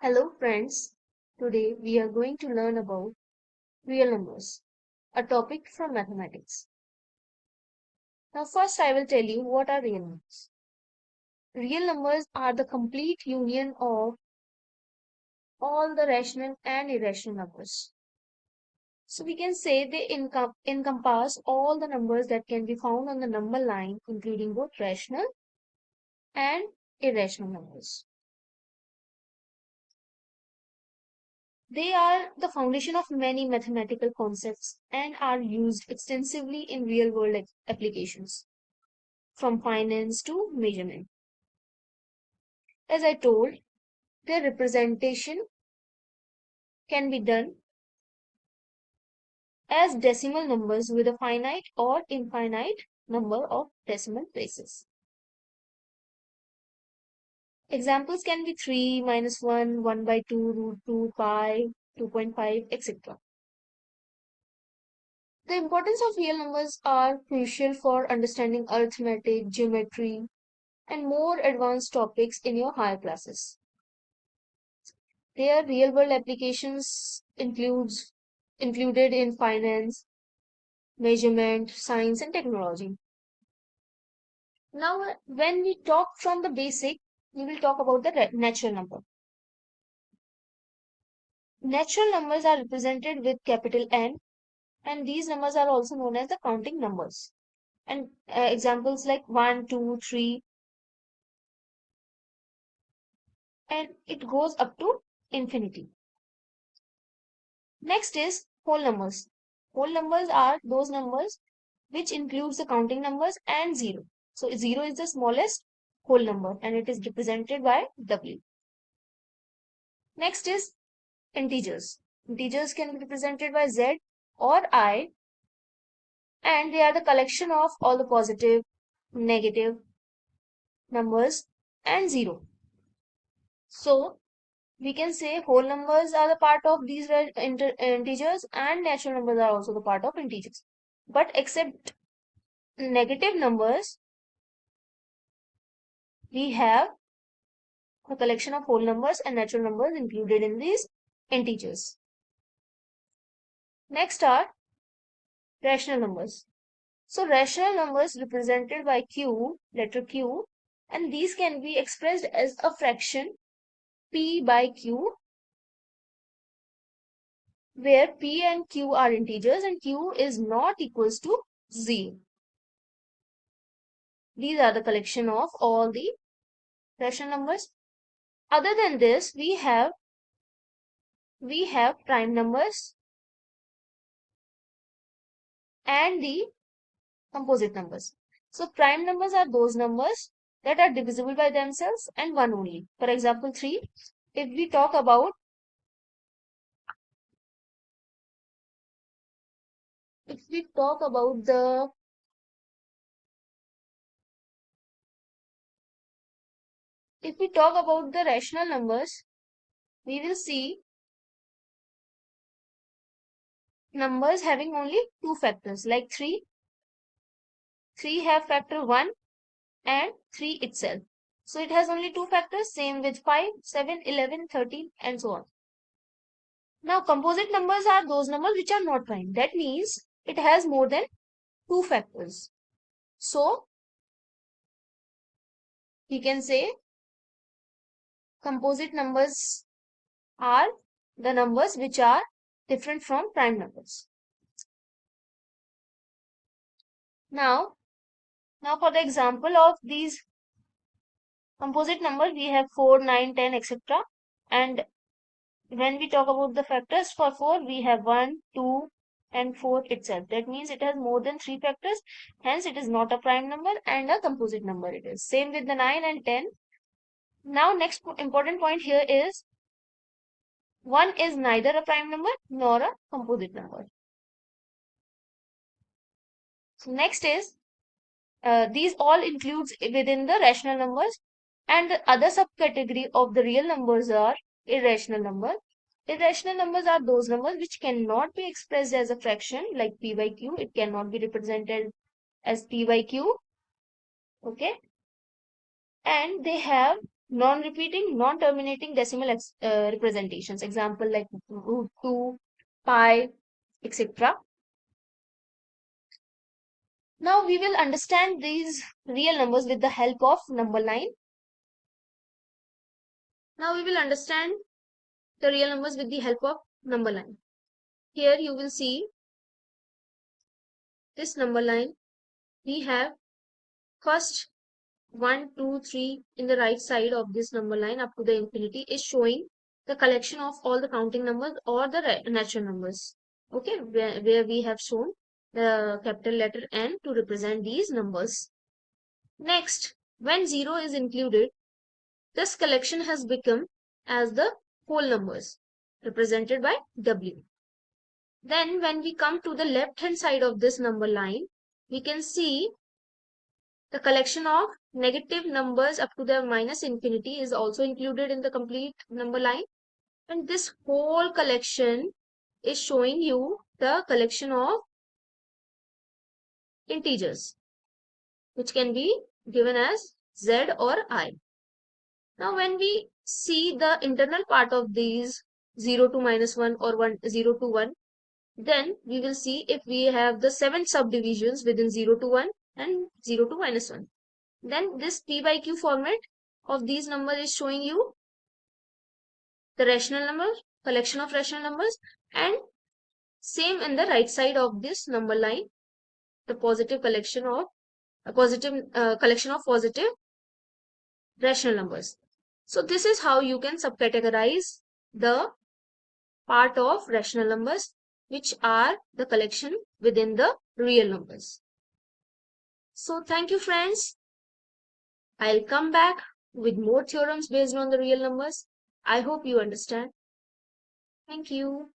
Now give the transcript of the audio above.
Hello friends, today we are going to learn about real numbers, a topic from mathematics. Now first I will tell you what are real numbers. Real numbers are the complete union of all the rational and irrational numbers. So we can say they encompass all the numbers that can be found on the number line, including both rational and irrational numbers. They are the foundation of many mathematical concepts and are used extensively in real world applications, from finance to measurement. As I told, their representation can be done as decimal numbers with a finite or infinite number of decimal places. Examples can be 3, -1, 1 by 2, root 2, pi, 2.5, etc. The importance of real numbers are crucial for understanding arithmetic, geometry, and more advanced topics in your higher classes. Their real-world applications included in finance, measurement, science, and technology. Now, when we talk from the basic, we will talk about the natural number. Natural numbers are represented with capital N, and these numbers are also known as the counting numbers. And examples like 1, 2, 3, and it goes up to infinity. Next is whole numbers. Whole numbers are those numbers which includes the counting numbers and 0. So 0 is the smallest whole number and it is represented by W. Next is integers. Integers can be represented by Z or I, and they are the collection of all the positive, negative numbers and 0. So we can say whole numbers are the part of these integers and natural numbers are also the part of integers. But except negative numbers, we have a collection of whole numbers and natural numbers included in these integers. Next are rational numbers. So rational numbers represented by Q, letter Q, and these can be expressed as a fraction P by Q, where P and Q are integers and Q is not equals to 0. These are the collection of all the rational numbers. Other than this, we have prime numbers and the composite numbers. So prime numbers are those numbers that are divisible by themselves and one only. For example, 3. If we talk about the rational numbers, we will see numbers having only two factors like 3. 3 have factor 1 and 3 itself. So it has only two factors, same with 5, 7, 11, 13 and so on. Now composite numbers are those numbers which are not prime. That means it has more than two factors. So we can say composite numbers are the numbers which are different from prime numbers. Now for the example of these composite numbers, we have 4, 9, 10, etc. And when we talk about the factors for 4, we have 1, 2, and 4 itself. That means it has more than 3 factors. Hence, it is not a prime number and a composite number it is. Same with the 9 and 10. Now, next important point here is 1 is neither a prime number nor a composite number. So next is, these all includes within the rational numbers, and the other subcategory of the real numbers are irrational numbers. Irrational numbers are those numbers which cannot be expressed as a fraction like p by q. It cannot be represented as p by q. Okay. And they have non-repeating, non-terminating decimal representations. Example like root 2, pi, etc. Now we will understand these real numbers with the help of number line. Now we will understand the real numbers with the help of number line. Here you will see this number line. We have first 1, 2, 3 in the right side of this number line up to the infinity is showing the collection of all the counting numbers or the natural numbers. Okay, where we have shown the capital letter N to represent these numbers. Next, when 0 is included, this collection has become as the whole numbers represented by W. Then when we come to the left hand side of this number line, we can see the collection of negative numbers up to the minus infinity is also included in the complete number line. And this whole collection is showing you the collection of integers, which can be given as Z or I. Now, when we see the internal part of these 0 to minus 1 or 0 to 1, then we will see if we have the 7 subdivisions within 0 to 1 and 0 to minus 1. Then this P by Q format of these numbers is showing you the rational number, collection of rational numbers, and same in the right side of this number line, the positive collection of collection of positive rational numbers. So this is how you can subcategorize the part of rational numbers, which are the collection within the real numbers. So thank you, friends. I'll come back with more theorems based on the real numbers. I hope you understand. Thank you.